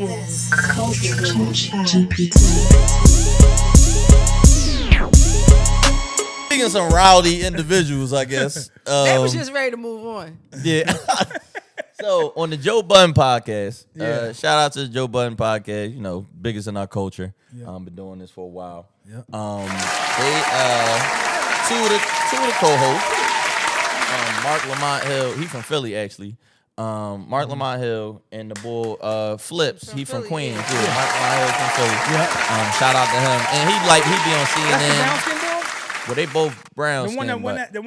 Yes, Culture ChatGPT. Speaking of some rowdy individuals, I guess. They was just ready to move on. Yeah. So on the Joe Budden Podcast, shout out to the Joe Budden Podcast. You know, biggest in our culture. Been doing this for a while. Yep. They two of the co-hosts, Marc Lamont Hill. He from Philly actually. Marc Lamont Hill and the bull Flips. He from Queens. Yeah, Marc Lamont Hill from Philly. Yep. Shout out to him. And he be on CNN. That's the brown skin dude? Well, they both brown The one skin,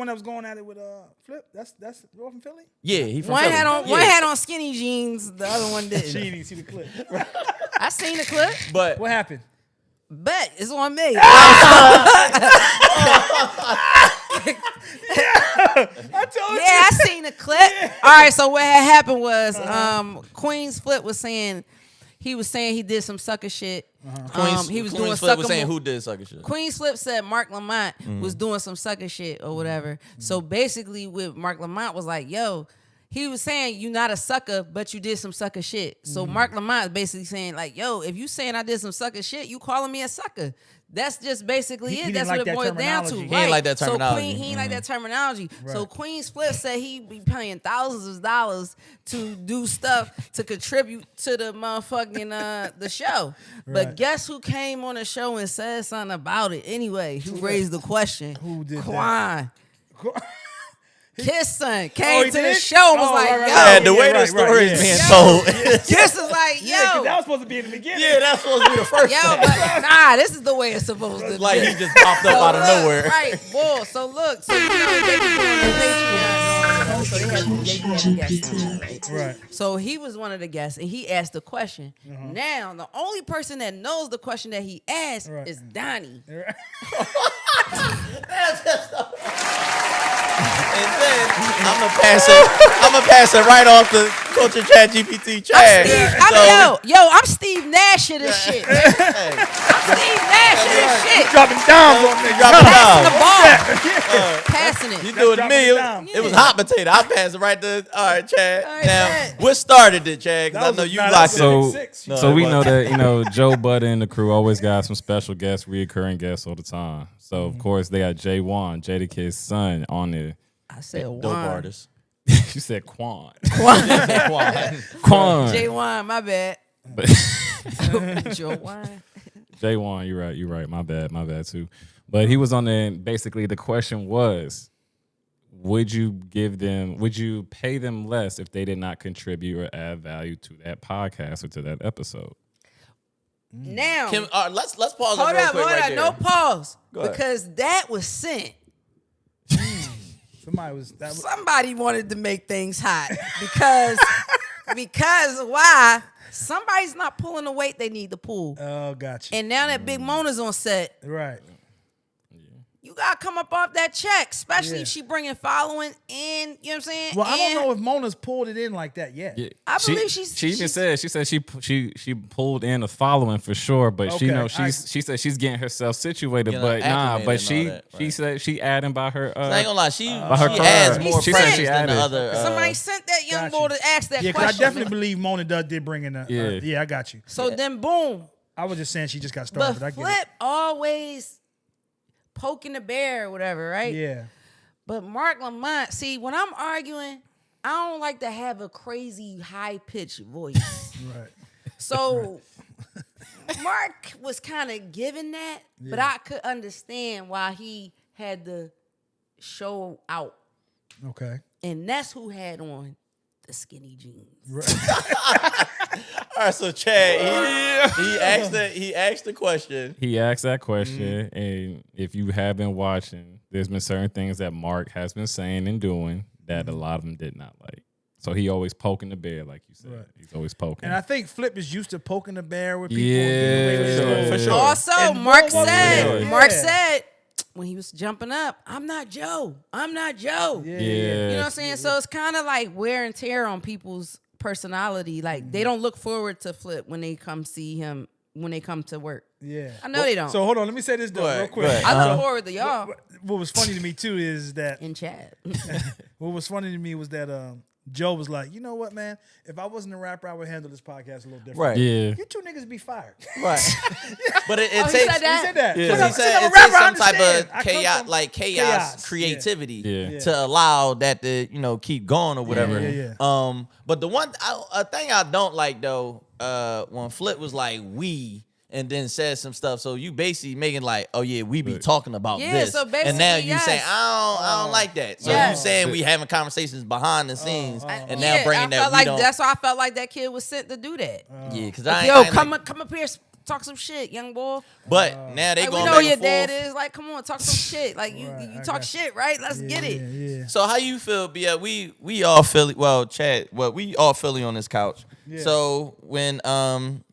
that was going at it with Flip. That's the one from Philly. yeah, he from One Philly. one had on skinny jeans, the other one She didn't. didn't see the clip. I seen the clip. But What happened? Bet it's on me. I told you. Yeah, I seen the clip. All right, so what had happened was Queen's Flip was saying he did some sucker shit. He was doing Flip sucker was saying mo- who did sucker shit. Queen's Flip said Marc Lamont was doing some sucker shit or whatever. So basically, what Marc Lamont was like, yo, he was saying you not a sucker, but you did some sucker shit. So Marc Lamont is basically saying like, yo, if you saying I did some sucker shit, you calling me a sucker. That's just basically it. He That's didn't what like it that boils down to. terminology. He ain't like that terminology. So he ain't like that terminology. So Right. Queen's Flip said he be paying thousands of dollars to do stuff to contribute to the motherfucking the show. But Right. guess who came on the show and said something about it anyway? Who raised the question? Who did that? Quan. Kiss son he came to the did? show and was Oh, like, right, right, yo. Yeah, the yeah, way the right, story right, is being yeah. told. Kiss is like, yo. Yeah, 'cause that was supposed to be in the beginning. Yeah, that's supposed to be the first Yo, thing. but nah, this is the way it's supposed to be. Like he just popped up out of look, nowhere. Right, boy. So look, so you know they be doing the Patreon. So they had guests, right? Right. So he was one of the guests, and he asked the question. Now, the only person that knows the question that he asked Right. is Donnie. And then I'm gonna pass it right off to Culture ChatGPT Chad. I'm Steve Nash of this shit. Man. I'm Steve Nash of this shit. Dropping dimes on niggas. Dropping Passing the down. ball. Passing it. You do it to me. Dropping It was hot potato. I passed it right to. All right, Chad. All right, Now, Chad. what started it, Chad? Because I know you locked it. So, No, so it we wasn't. know that Joe Budden and the crew always got some special guests, reoccurring guests all the time. So of course they got Jay Wan, Jada Kid's son, on there. I said Dope Juan. artist. You said Quan. Quan. J Juan, my bad. But Joe Juan. Jay Wan, you're right. My bad too. But he was on there, and basically the question was, would you pay them less if they did not contribute or add value to that podcast or to that episode? Now, Kim, let's pause hold it real up, quick right there. no pause. Go ahead. Because that was sent. Somebody wanted to make things hot because why? Somebody's not pulling the weight they need to pull. Oh, gotcha. And now that Big Mona's on set, Right. you gotta come up off that check, especially Yeah. if she bringing following in. You know what I'm saying? Well, I don't And know if Mona's pulled it in like that yet. Yeah. I believe she's- She even said she pulled in a following for sure, but she Okay, know she said she's getting herself situated, Getting but nah, acclimated but and she all that, she right. said she adding by her. I ain't gonna lie, she her adds card. more She said pressures she than the added. other. Somebody sent that young boy to ask that Yeah, question. because I definitely believe Mona did bring in a. Yeah. Yeah, I got you. So then, boom. I was just saying she just got But started, but I get Flip always poking the bear or whatever, it. right? Yeah. But Marc Lamont, see, when I'm arguing, I don't like to have a crazy high-pitched voice. Right. So Mark was kind of given that, but I could understand why he had to show out. Okay. And that's who had on the skinny jeans. All right, so Chad, he asked the question. He asked that question, and if you have been watching, there's been certain things that Mark has been saying and doing that a lot of them did not like. So he always poking the bear, like you said. Right. He's always poking. And I think Flip is used to poking the bear with people. Yeah, for sure. Also, And Mark Bull said, yeah. Mark said when he was jumping up, I'm not Joe. I'm not Joe. Yeah. You know what I'm saying? So it's kind of like wear and tear on people's personality. Like they don't look forward to Flip when they come see him, when they come to work. Yeah. I know they don't. So hold on, let me say this though, real quick. I look forward to y'all What was funny to me too is that in chat. what was funny to me was that Joe was like, you know what, man? If I wasn't a rapper, I would handle this podcast a little different. Right. Yeah. You two niggas be fired. Right. But it Oh, he takes. said that? He said that. Yeah. Because Because he said I'm it a takes rapper, I some type understand. of I come chaos, from like chaos, creativity Yeah. to allow that to keep going or whatever. Yeah. But the one a thing I don't like though, when Flip was like we. And then said some stuff, so you basically making like, oh yeah, we be talking about Yeah, this, so basically, and now you yes. say I don't like that. So you Yes. saying we having conversations behind the scenes, and now Yeah, bringing I that felt we like don't. that's why I felt like that kid was sent to do that. Yeah, because Like, I yo, ain't come like, up here, talk some shit, young boy. but now they Like, we going know back your and dad forth. is. Like, come on, talk some shit. Like you Right, I talk got shit, right? Let's get it. Yeah. So how you feel, Bia? We all Philly. Well, Chad. Well, we all Philly on this couch. Yeah. So when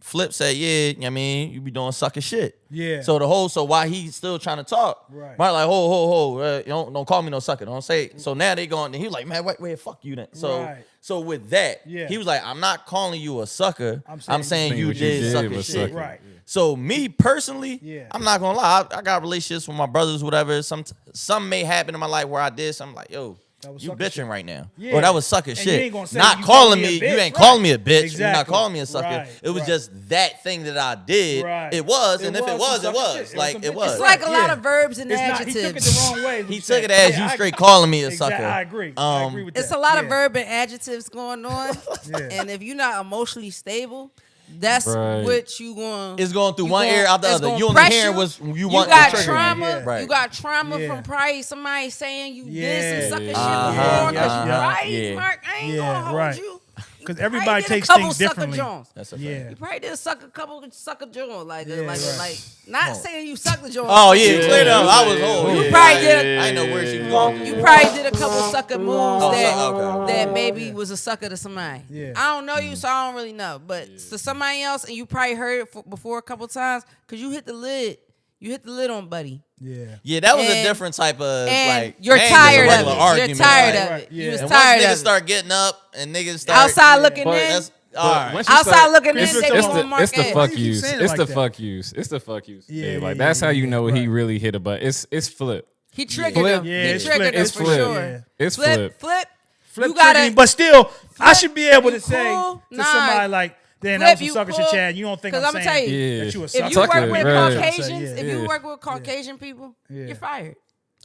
Flip said, yeah, I mean, you be doing sucker shit. Yeah. So so why he still trying to talk? Right. Mark like, ho, don't call me no sucker. Don't say it. So now they going. He was like, man, wait, fuck you then. So Right. so with that, Yeah. he was like, I'm not calling you a sucker. I'm saying you what you did did sucker was shit. sucker. Right. So me personally, Yeah. I'm not gonna lie. I got relationships with my brothers, whatever. Some may happen in my life where I did something like, yo, That was you sucker bitching shit. right now, Yeah. or that was sucker And you shit. ain't gonna say Not you calling called me me. a bitch. You ain't Right. calling me a bitch. You're not Exactly. calling me a sucker. Right. It was Right. just that thing that I did. Right. It was, It and if it was was, some it sucker was. shit. Like It was it some was. It's like a lot Yeah. of verbs and It's not, adjectives. he took it the wrong way. He took it as you straight calling me a Exactly. sucker. I agree. I agree with that. It's a lot of Yeah. verb and adjectives going on. Yeah. And if you're not emotionally stable, that's Right. what you going. It's going through one ear out the other. You only press hearing you. was you You want got the trigger. trauma. Yeah. Right. You got trauma Yeah. from probably somebody saying you Yeah. did some sucker shit Uh-huh. before because you Yeah. right, Yeah. Mark. I ain't Yeah, gonna hold right. you. Because You everybody probably did a takes couple things sucker differently. joints. That's a fact. Yeah. You probably did suck a couple sucker joints, like Yeah, like right. like not saying you sucked the joint. Oh yeah, Yeah. clear up. I was Yeah. old. You Yeah. probably did. I didn't know where she was going. You probably did a couple sucker moves that okay. that maybe was a sucker to somebody. Yeah. I don't know you, so I don't really know. But to somebody else, and you probably heard it before a couple times, because you hit the lid. You hit the lid on Buddy. Yeah. Yeah, that was a And- different type of And like. you're that ain't just a tired of regular it. argument, You're tired like- of Right, it. yeah. You was And once tired niggas of it. start getting up and niggas start Outside looking But in. that's all right. once you Outside start- looking in, It's they the- going It's to the Mark it's the Ed. fuck you keep yous. saying it It's like the that? fuck yous. It's the fuck yous. Yeah, Hey, yeah, like yeah, that's how you yeah, know right. he really hit a butt. It's Flip. He triggered Flip. him. Yeah, He it's triggered Flip. him It's for Flip. sure. Yeah. It's Flip. Flip. Flip You gotta. triggered me, but still, I should be able to you say cool? to Nah. somebody like, "Damn, Flip, that was some you sucker cool? shit, Chad. You don't think 'Cause I'm I'ma saying tell you, that you a If sucker?" you Tucker, work with right. Caucasians, if you Yeah. work with Caucasian people, Yeah. you're fired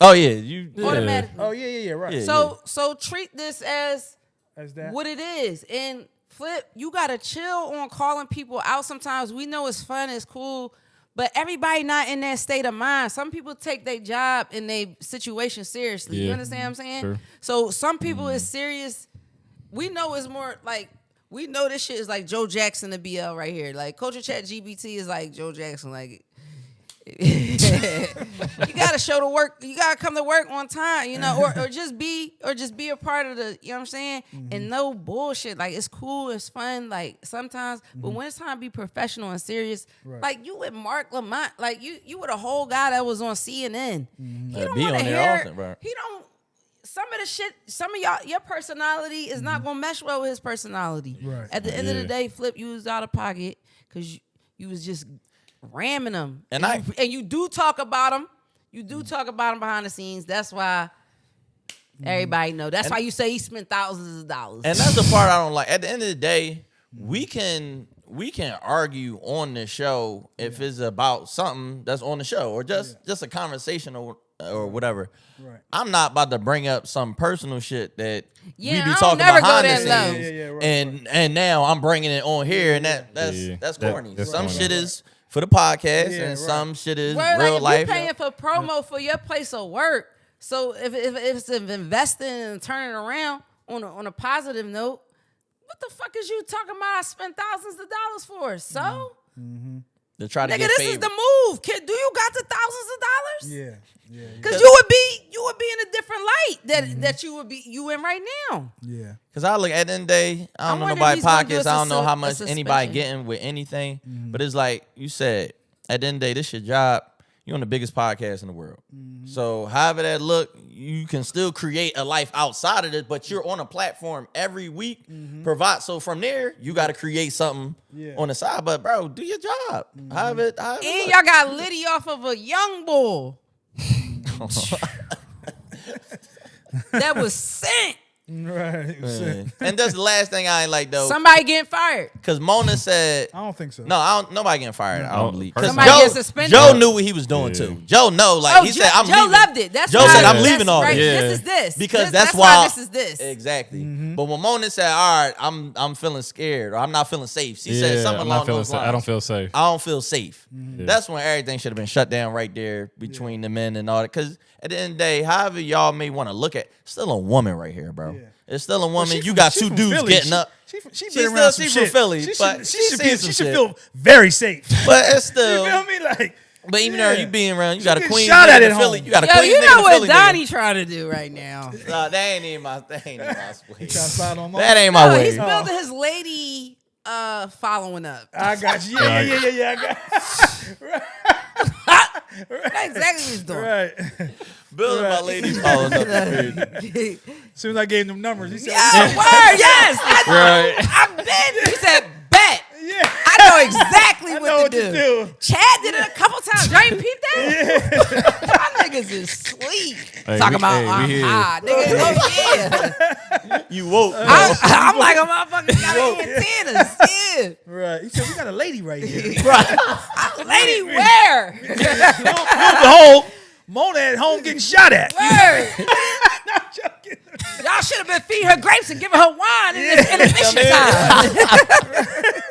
Oh yeah, you. Yeah. automatically. Oh yeah, right. Yeah. So treat this as As that. what it is. And Flip, you gotta chill on calling people out sometimes. We know it's fun, it's cool, but everybody not in that state of mind. Some people take their job and their situation seriously. You Yeah. understand what I'm saying? Sure. So some people is serious. We know it's more like we know this shit is like Joe Jackson to BL right here. Like Culture ChatGPT is like Joe Jackson. Like you gotta show the work. You gotta come to work on time, you know, or just be a part of the, you know what I'm saying? And no bullshit. Like it's cool, it's fun. Like sometimes, but when it's time to be professional and serious, Right. like you with Marc Lamont, like you with a whole guy that was on CNN. He don't be want to on there hear. often, right. He don't. Some of the shit, some of y'all, your personality is not gonna mesh well with his personality. Right. At the end of the Yeah. day, Flip, you was out of pocket because you was just ramming him. And you do talk about him. You do talk about him behind the scenes. That's why everybody know. That's why you say he spent thousands of dollars. And that's the part I don't like. At the end of the day, we can argue on the show if it's about something that's on the show or just a conversation or whatever. Right. I'm not about to bring up some personal shit that Yeah, we I be don't talking never go behind the that scenes, low. Yeah, right, and now I'm bringing it on here, and that's Yeah. that's That- corny. that's Some corny. shit is for the podcast, Yeah, and right. some shit is Word, real like, life. if you paying for promo for your place of work, so if it's investing and turning around on a positive note, what the fuck is you talking about? I spent thousands of dollars for so. To try to Nigga, get this paid. is the move. Kid, do you got the thousands of dollars? Yeah. Cause you would be in a different light that you in right now. Yeah. Cause I look at the end of the day, I don't I know wonder if nobody he's gonna do pockets. a I don't know sus- how a much anybody suspension. getting with anything. But it's like you said, at the end of the day, this your job. You're on the biggest podcast in the world. So however that look, you can still create a life outside of it, but you're on a platform every week. Provide. So from there, you got to create something on the side. But bro, do your job. However it And look. y'all got Liddy off of a young bull that was sent. Right. Man. And that's the last thing I ain't like though. Somebody getting fired. Because Mona said, I don't think so. no, nobody getting fired. I don't believe. Because Somebody get suspended. Joe knew what he was doing too. Joe know, like he said, I'm Joe leaving. loved it. That's Joe why said, I'm that's leaving all right. this. This is this. Because that's why this is this. Exactly. But when Mona said, all right, I'm feeling scared or I'm not feeling safe. She said something along those lines. I don't feel safe. I don't feel safe. That's when everything should have been shut down right there between the men and all that. Because at the end of the day, however y'all may want to look at, still a woman right here, bro. Yeah. It's still a woman. She you got she two from dudes Philly. getting up. She She's been around from some shit. Philly, She but should feel very safe. But it's You still. feel me? Like, But even though you being around, you got a getting queen shot at nigga in at Philly. home. You got a Yo, queen you nigga know in what Philly. Donnie trying to do right now? Nah, that ain't even my speed. trying to slide on That ain't my No, way. he's building his lady following up. I got you. Yeah. I got That's exactly what he's doing. right. Building my lady following up. As soon as I gave him numbers, he said, Yeah, word, yes. Right. I've been. He said, bet. "Yeah, I know exactly I what, know what to to do. do." Chad did it a couple times. Y'all ain't peep that? Y'all niggas is sleep. Hey, Talking we- about hey, we I'm here. high. Niggas, oh yeah. You woke. I'm like a motherfucker got antennas. Yeah. Right. He said, "We got a lady right here." Lady, where? The whole Mona at home getting shot at. Word. Not joking. Y'all should have been feeding her grapes and giving her wine in this intermission time.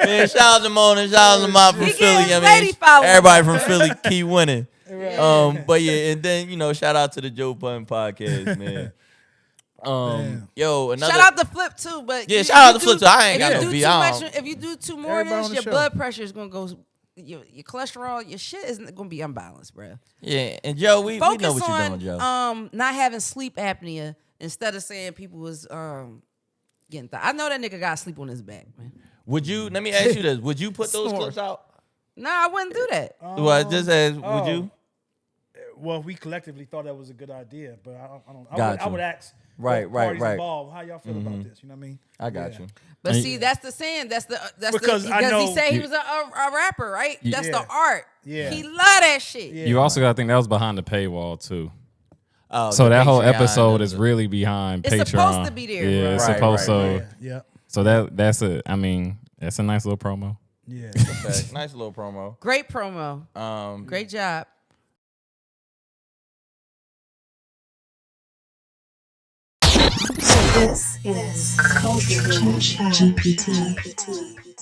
Man, shout out to Mona, shout out to Mom from He Philly. getting lady I following. mean, everybody from Philly keep winning. But yeah, and then shout out to the Joe Budden Podcast, man. Yo, another Shout out to Flip too, but Yeah, you- shout out you to Flip, do- too. I ain't if got you no do beef. too I much- don't- If you do two more of Everybody this, on the your show. blood pressure is gonna go. Your cholesterol, your shit is gonna be unbalanced, bro. Yeah, and Joe, we know Focus what you're on doing, Joe. not having sleep apnea instead of saying people was getting. I know that nigga got sleep on his back, man. Would you? Let me ask you this: would you put those Snore. clips out? Nah, I wouldn't do that. Well, just as would you? Well, we collectively thought that was a good idea, but I don't. Got I you. would ask. Right, both right, parties right. Involved, how y'all feel about this? You know what I mean? I got you. But see, that's the saying. That's Because I he know- say he was a rapper, right? That's the Yeah. art. Yeah. He love that shit. Yeah. You also got to think that was behind the paywall too. Oh, So the that whole Patreon episode and is the- really behind It's Patreon. supposed to be there, Yeah, right? it's Right, supposed right, to. Yeah. So that's a nice little promo. Yeah. Fact. Nice little promo. Great promo. Great job. This is Culture ChatGPT.